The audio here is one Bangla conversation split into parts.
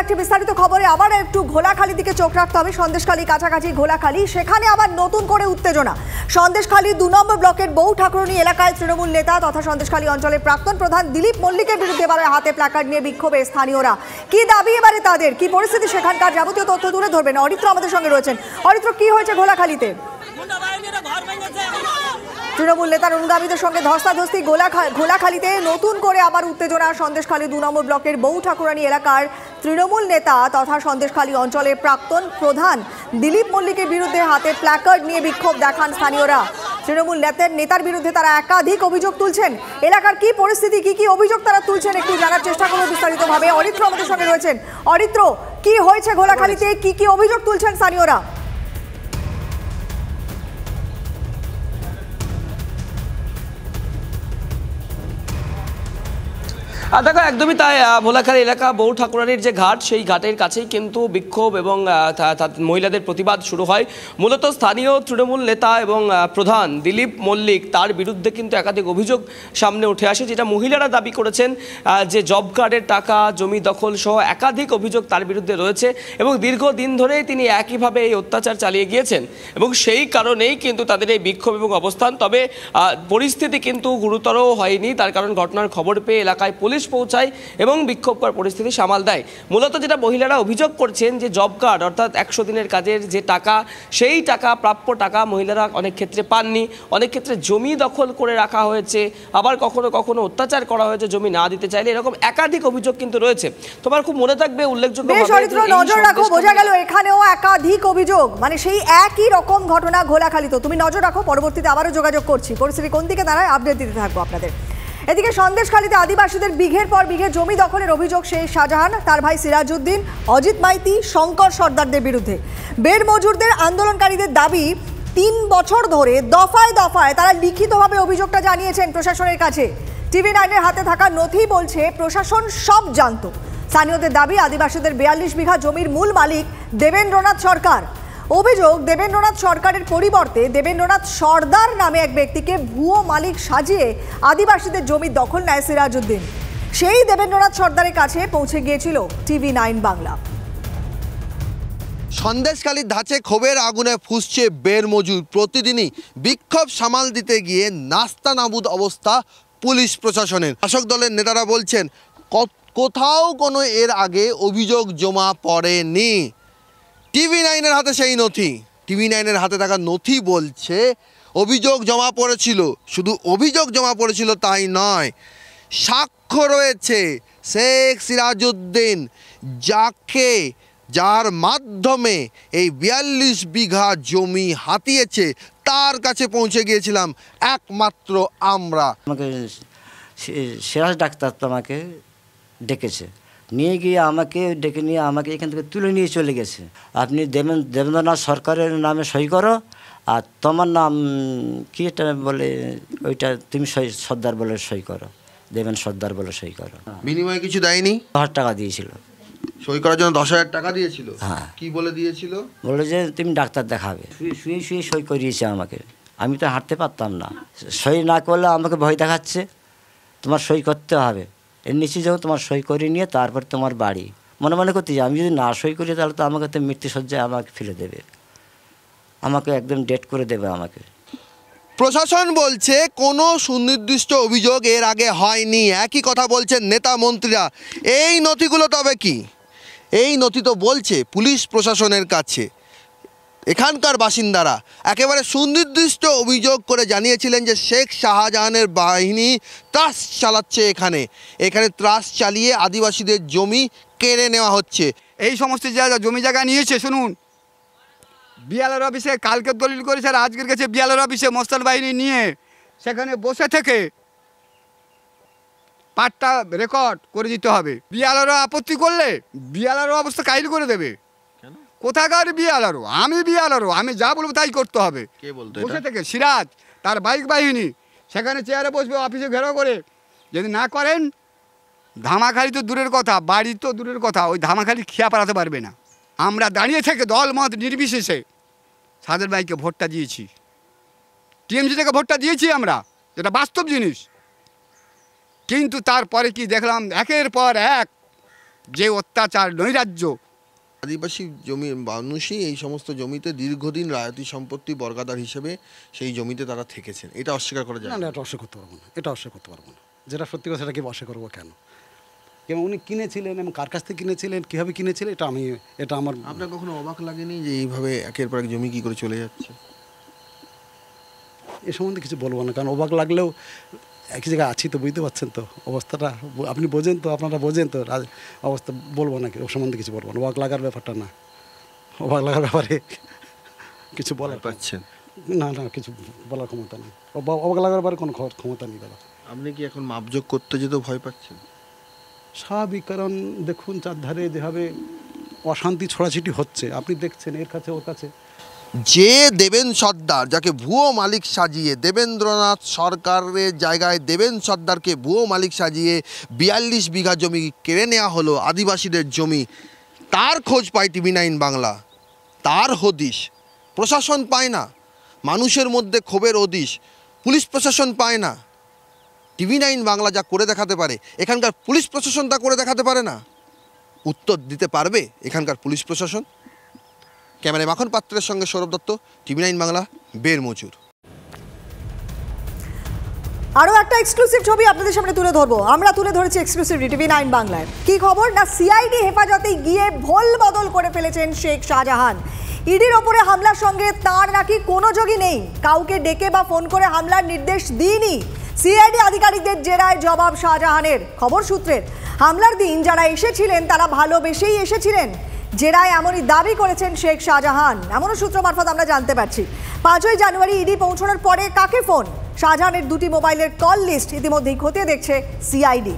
একটি বিস্তারিত খবরে আবার একটু ঘোলাখালি দিকে চোখ রাখতে হবে। সন্দেশখালী কাছাকাছি ঘোলাখালি, সেখানে আবার নতুন করে উত্তেজনা। সন্দেশখালী ২ নম্বর ব্লকের বউ ঠাকুরনী এলাকায় তৃণমূল নেতা তথা সন্দেশখালী অঞ্চলের প্রাক্তন প্রধান দিলীপ মল্লিকের বিরুদ্ধে এবারে হাতে প্ল্যাকার্ড নিয়ে বিক্ষোভে স্থানীয়রা। কি দাবি এবারে তাদের, কি পরিস্থিতি সেখানকার, যাবতীয় তথ্য তুলে ধরবেন অরিত্র আমাদের সঙ্গে রয়েছেন। অরিত্র, কি হয়েছে ঘোলাখালিতে? তৃণমূল নেতার অনুগামীদের সঙ্গে ধস্তাধস্তি ঘোলাখালিতে, নতুন করে আবার উত্তেজনা। সন্দেশখালী ২ নম্বর ব্লকের বউ ঠাকুরানী এলাকার তৃণমূল নেতা তথা সন্দেশখালী অঞ্চলের প্রাক্তন প্রধান দিলীপ মল্লিকের বিরুদ্ধে হাতে প্ল্যাকার্ড নিয়ে বিক্ষোভ দেখান স্থানীয়রা। তৃণমূল নেতার বিরুদ্ধে তারা একাধিক অভিযোগ তুলছেন। এলাকার কি পরিস্থিতি, কি অভিযোগ তারা তুলছেন, একটু জানার চেষ্টা করবো বিস্তারিতভাবে। অরিত্র আমাদের সঙ্গে রয়েছেন। অরিত্র, কি হয়েছে ঘোলাখালিতে, কি অভিযোগ তুলছেন স্থানীয়রা? দেখো, একদমই তাই। ভোলাখালী এলাকা বউ ঠাকুরানীর যে ঘাট, সেই ঘাটের কাছেই কিন্তু বিক্ষোভ এবং মহিলাদের প্রতিবাদ শুরু হয়। মূলত স্থানীয় তৃণমূল নেতা এবং প্রধান দিলীপ মল্লিক, তার বিরুদ্ধে কিন্তু একাধিক অভিযোগ সামনে উঠে আসে, যেটা মহিলারা দাবি করেছেন যে জব কার্ডের টাকা, জমি দখল সহ একাধিক অভিযোগ তার বিরুদ্ধে রয়েছে এবং দীর্ঘদিন ধরেই তিনি একইভাবে এই অত্যাচার চালিয়ে গিয়েছেন এবং সেই কারণেই কিন্তু তাদের এই বিক্ষোভ এবং অবস্থান। তবে পরিস্থিতি কিন্তু গুরুতর হয়নি, তার কারণ ঘটনার খবর পেয়ে এলাকায় পুলিশ পৌঁছায় এবং বিক্ষোভকর পরিস্থিতি সামাল দেয়। মূলত যেটা মহিলারা অভিযোগ করছেন যে জব কার্ড অর্থাৎ ১০০ দিনের কাজের যে টাকা, সেই টাকা, প্রাপ্য টাকা মহিলারা অনেক ক্ষেত্রে পাননি। অনেক ক্ষেত্রে জমি দখল করে রাখা হয়েছে, আবার কখনো কখনো অত্যাচার করা হয়েছে জমি না দিতে চাইলে, এরকম একাধিক অভিযোগ কিন্তু রয়েছে। তোমার খুব মনে থাকবে, উল্লেখযোগ্য নজর রাখো, বোঝা গেল এখানেও একাধিক অভিযোগ, মানে সেই একই রকম ঘটনা ঘোলাখালিতে। তুমি নজর রাখো, পরবর্তীতে আবারও যোগাযোগ করছি। পরিস্থিতি কোন দিকে দাঁড়ায় আপডেট দিতে থাকবো আপনাদের। এদিকে সন্দেশখালীতে আদিবাসীদের বিঘের পর বিঘে জমি দখলের অভিযোগ শেখ শাহজাহান, তার ভাই সিরাজউদ্দিন, অজিত মাইতি, শঙ্কর সর্দারদের বিরুদ্ধে। বের মজুরদের আন্দোলনকারীদের দাবি, ৩ বছর ধরে দফায় দফায় তারা লিখিতভাবে অভিযোগটা জানিয়েছেন প্রশাসনের কাছে। TV9-এর হাতে থাকা নথি বলছে প্রশাসন সব জানত। স্থানীয়দের দাবি, আদিবাসীদের ৪২ বিঘা জমির মূল মালিক দেবেন্দ্রনাথ সরকার। অভিযোগ, দেবেন্দ্রনাথ সরকারের পরিবর্তে দেবেন্দ্রনাথ সর্দার নামে এক ব্যক্তিকে ভুয়ো মালিক সাজিয়ে আদিবাসীদের জমি দখল নেয় সিরাজউদ্দিন। সেই দেবেন্দ্রনাথ সর্দারের কাছে পৌঁছে গিয়েছিল TV9 বাংলা। সন্দেশখালীর ধাঁচে ক্ষোভের আগুনে ফুঁসছে বের মজুর। প্রতিদিনই বিক্ষোভ সামাল দিতে গিয়ে নাস্তানাবুদ অবস্থা পুলিশ প্রশাসনের। শাসক দলের নেতারা বলছেন কোথাও কোনো এর আগে অভিযোগ জমা পড়েনি। TV9-এর হাতে সেই নথি, TV9-এর হাতে থাকা নথি বলছে অভিযোগ জমা পড়েছিল। শুধু অভিযোগ জমা পড়েছিল তাই নয়, সাক্ষ্য রয়েছে শেখ সিরাজউদ্দিন, যার মাধ্যমে এই ৪২ বিঘা জমি হাতিয়েছে, তার কাছে পৌঁছে গিয়েছিলাম একমাত্র আমরা। আমাকে সিরাজ ডাক্তার তো আমাকে ডেকেছে, নিয়ে গিয়ে আমাকে ডেকে নিয়ে আমাকে এখান থেকে তুলে নিয়ে চলে গেছে। আপনি দেবেন্দ্রনাথ সরকারের নামে সই করো, আর তোমার নাম কি এটা বলে, ওইটা তুমি সর্দার বলে সই করো, দেবেন সর্দার বলে সই করো। বিনিময়ে কিছু দেয়নি? ১০০০ টাকা দিয়েছিল সই করার জন্য। ১০,০০০ টাকা দিয়েছিল? হ্যাঁ। কি বলে দিয়েছিল? বলে যে তুমি ডাক্তার দেখাবে। শুয়ে শুয়ে সই করিয়েছে আমাকে। আমি তো হাঁটতে পারতাম না, সই না করলে আমাকে ভয় দেখাচ্ছে, তোমার সই করতে হবে। এর নিচে যাও, তোমার সই করে নিয়ে তারপর তোমার বাড়ি। মনে মনে করতে আমি যদি না সই করি তাহলে তো আমাকে তো মৃত্যুসজ্জায় আমাকে ফেলে দেবে, আমাকে একদম ডেট করে দেবে আমাকে। প্রশাসন বলছে কোনো সুনির্দিষ্ট অভিযোগ এর আগে হয়নি। একই কথা বলছেন নেতা মন্ত্রীরা। এই নথিগুলো তবে কি? এই নথি তো বলছে পুলিশ প্রশাসনের কাছে। এখানকার বাসিন্দারা একেবারে সুনির্দিষ্ট অভিযোগ করে জানিয়েছিলেন যে শেখ শাহজাহানের বাহিনী ত্রাস চালাচ্ছে, এখানে ত্রাস চালিয়ে আদিবাসীদের জমি কেড়ে নেওয়া হচ্ছে। এই সমস্ত জায়গা জমি জায়গা নিয়েছে, শুনুন, বিএলআর অফিসে কালকে দলিল করেছে আর আজকের কাছে বিএলআর অফিসে মস্তান বাহিনী নিয়ে সেখানে বসে থেকে পাটটা রেকর্ড করে দিতে হবে। বিএলআরও আপত্তি করলে বিএলআরও অবস্থা কাহিল করে দেবে। কোথাকার বিএলআরও? আমি বিএলআরও, আমি যা বলবো তাই করতে হবে। কে বলতো? বসে থেকে সিরাজ, তার বাইক বাহিনী সেখানে চেয়ারে বসবে, অফিসে ঘেরাও করে। যদি না করেন, ধামাখালি তো দূরের কথা, বাড়ি তো দূরের কথা, ওই ধামাখালি খেয়া পালাতে পারবে না। আমরা দাঁড়িয়ে থেকে দল মত নির্বিশেষে সাদের ভাইকে ভোটটা দিয়েছি, টিএমসি থেকে ভোটটা দিয়েছি আমরা, যেটা বাস্তব জিনিস। কিন্তু তারপরে কি দেখলাম, একের পর এক যে অত্যাচার নৈরাজ্য। আদিবাসী জমি মানুষই এই সমস্ত জমিতে দীর্ঘদিন রায়তি সম্পত্তি বর্গাদার হিসেবে সেই জমিতে তারা থেকেছেন, এটা অস্বীকার করা যায় না, এটা অস্বীকার করতে পারবো না, এটা অস্বীকার করতে পারবো না। যেটা সত্যি কথা সেটাকে অস্বীকার করবো কেন? কেন উনি কিনেছিলেন এবং কার কাছ থেকে কিনেছিলেন, কীভাবে কিনেছিলেন, এটা আমার আপনার কখনো অবাক লাগেনি যে এইভাবে একের পর এক জমি কী করে চলে যাচ্ছে? এ সম্বন্ধে কিছু বলবো না, কারণ অবাক লাগলেও একই জায়গায় আছি তো, বুঝতে পারছেন তো অবস্থাটা, আপনি বোঝেন তো, আপনারা বোঝেন তো অবস্থা। বলবো না, ও সম্বন্ধে কিছু বলবো না, অবাক লাগার ব্যাপারটা না, অবাক লাগার ব্যাপারে কিছু বলার পাচ্ছেন না, কিছু বলার ক্ষমতা নেই, অবাক লাগার ব্যাপারে কোনো ক্ষমতা নেই দাদা। আপনি কি এখন মাপযোগ করতে যেতেও ভয় পাচ্ছেন? স্বাভাবিক, কারণ দেখুন চারধারে যেভাবে অশান্তি ছড়াছিটি হচ্ছে, আপনি দেখছেন এর কাছে ওর কাছে। যে দেবেন সর্দার, যাকে ভুয়ো মালিক সাজিয়ে দেবেন্দ্রনাথ সরকারের জায়গায় দেবেন সর্দারকে ভুয়ো মালিক সাজিয়ে 42 বিঘা জমি কেড়ে নেওয়া হলো, আদিবাসীদের জমি, তার খোঁজ পায় TV9 বাংলা, তার হদিশ প্রশাসন পায় না, মানুষের মধ্যে ক্ষোভের হদিশ পুলিশ প্রশাসন পায় না। TV9 বাংলা যা করে দেখাতে পারে, এখানকার পুলিশ প্রশাসন তা করে দেখাতে পারে না। উত্তর দিতে পারবে এখানকার পুলিশ প্রশাসন? ক্যামেরায় মাখন পাত্রের সঙ্গে সৌরভ দত্ত, TV9 বাংলা, বের মজুর। আরও একটা এক্সক্লুসিভ ছবি আপনাদের সামনে তুলে ধরবো, আমরা তুলে ধরেছি এক্সক্লুসিভলি TV9 বাংলায়। কি খবর না, CID হেফাজতে গিয়ে ভোল বদল করে ফেলেছেন শেখ শাহজাহান। ইডির ওপরে হামলার সঙ্গে তার নাকি কোনো যোগই নেই, কাউকে ডেকে বা ফোন করে হামলার নির্দেশ দিইনি। CID আধিকারিকদের জেরায় জবাব শাহজাহানের। খবর সূত্রের, হামলার দিন যারা এসেছিলেন তারা ভালোবেসেই এসেছিলেন, জেরায় এমনই দাবি করেছেন শেখ শাহজাহান। এমনও সূত্র মারফত আমরা জানতে পারছি। 5ই জানুয়ারি ইডি পৌঁছানোর পরে কাকে ফোন, শাহজাহানের 2টি মোবাইলের কল লিস্ট ইতিমধ্যেই খতিয়ে দেখছে CID।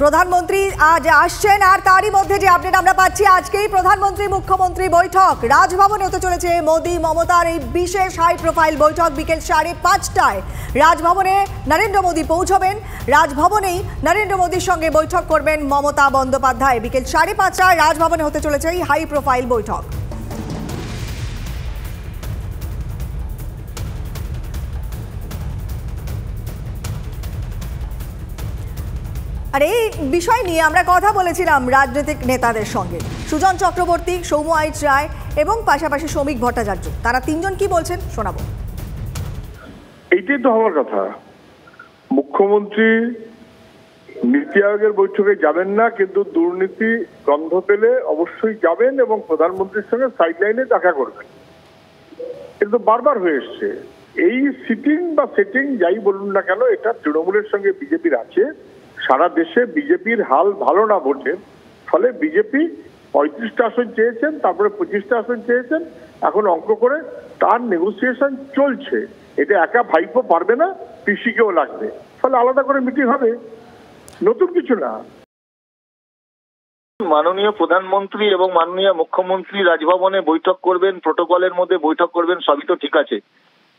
প্রধানমন্ত্রী আজ আসছেন, আর তারই মধ্যে যে আপডেট আমরা পাচ্ছি, আজকেই প্রধানমন্ত্রী মুখ্যমন্ত্রী বৈঠক রাজভবনে হতে চলেছে। মোদি মমতার এই বিশেষ হাই প্রোফাইল বৈঠক বিকেল 5:30টায় রাজভবনে নরেন্দ্র মোদি পৌঁছবেন। রাজভবনেই নরেন্দ্র মোদির সঙ্গে বৈঠক করবেন মমতা বন্দ্যোপাধ্যায়। বিকেল 5:30টায় রাজভবনে হতে চলেছে এই হাই প্রোফাইল বৈঠক। আর এই বিষয় নিয়ে আমরা কথা বলেছিলাম রাজনৈতিক নেতাদের সঙ্গে, সুজন চক্রবর্তী, সৌম্য আইচ রায় এবং পাশাপাশি শ্রমিক ভট্টাচার্য। তারা তিনজন কি বলছেন শোনাবো। এইটাই তো হওয়ার কথা। মুখ্যমন্ত্রী নীতি আয়োগের বৈঠকে যাবেন না, কিন্তু দুর্নীতি গন্ধ পেলে অবশ্যই যাবেন এবং প্রধানমন্ত্রীর সঙ্গে সাইডলাইনে দেখা করবেন। কিন্তু বারবার হয়ে এসছে এই সিটিং বা সেটিং যাই বলুন না কেন, এটা তৃণমূলের সঙ্গে বিজেপির আছে। সারা দেশে বিজেপির হাল ভালো না ভোটের ফলে বিজেপি 35টা আসন চেয়েছেন, তারপরে 25টা আসন চেয়েছেন, এখন অঙ্ক করে তার নেগোসিয়েশন চলছে। এটা একা ভাইপো পারবে না, পিসিকেও লাগবে, ফলে আলাদা করে মিটিং হবে, নতুন কিছু না। মাননীয় প্রধানমন্ত্রী এবং মাননীয় মুখ্যমন্ত্রী রাজভবনে বৈঠক করবেন, প্রোটোকলের মধ্যে বৈঠক করবেন, সবই তো ঠিক আছে,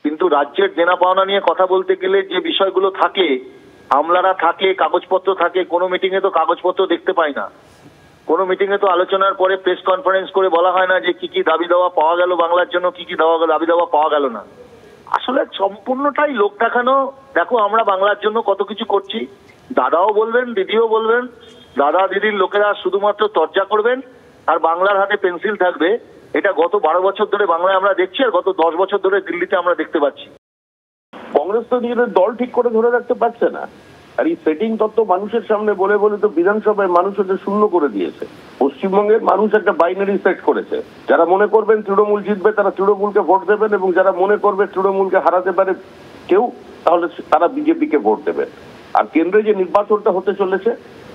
কিন্তু রাজ্যের দেনা পাওনা নিয়ে কথা বলতে গেলে যে বিষয়গুলো থাকে, আমলারা থাকে, কাগজপত্র থাকে, কোনো মিটিং এ তো কাগজপত্র দেখতে পাই না, কোনো মিটিং এ তো আলোচনার পরে প্রেস কনফারেন্স করে বলা হয় না যে কি কি দাবি দেওয়া পাওয়া গেল বাংলার জন্য, কি কি দাবি দেওয়া পাওয়া গেল না। আসলে সম্পূর্ণটাই লোক দেখানো। দেখো আমরা বাংলার জন্য কত কিছু করছি, দাদাও বলবেন, দিদিও বলবেন, দাদা দিদির লোকেরা শুধুমাত্র চর্চা করবেন আর বাংলার হাতে পেন্সিল থাকবে। এটা গত 12 বছর ধরে বাংলায় আমরা দেখছি, আর গত 10 বছর ধরে দিল্লিতে আমরা দেখতে পাচ্ছি। কংগ্রেস তো নিজেদের দল ঠিক করে ধরে রাখতে পারছে না, আর এই সেটিং তত্ত্ব মানুষের সামনে বলে বলে তো বিধানসভায় মানুষ ওটা শূন্য করে দিয়েছে। পশ্চিমবঙ্গের মানুষ একটা বাইনারি সেট করেছে, যারা মনে করবেন তৃণমূল জিতবে তারা তৃণমূলকে ভোট দেবেন, এবং যারা মনে করবে তৃণমূলকে হারাতে পারে কেউ, তাহলে তারা বিজেপিকে ভোট দেবেন। আর কেন্দ্রে যে নির্বাচনটা হতে চলেছে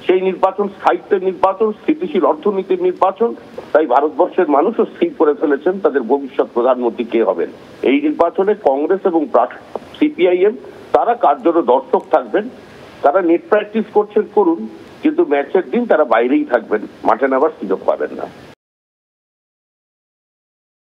সেই নির্বাচন স্থায়িত্বের নির্বাচন, স্থিতিশীল অর্থনীতির নির্বাচন। তাই ভারতবর্ষের মানুষও স্থির করে ফেলেছেন তাদের ভবিষ্যৎ প্রধানমন্ত্রী কে হবেন। এই নির্বাচনে কংগ্রেস এবং CPIM তারা কার্যত দর্শক থাকবেন, তারা নেট প্র্যাকটিস করছেন করুন, কিন্তু ম্যাচের দিন তারা বাইরেই থাকবেন, মাঠে নামার সুযোগ পাবেন না।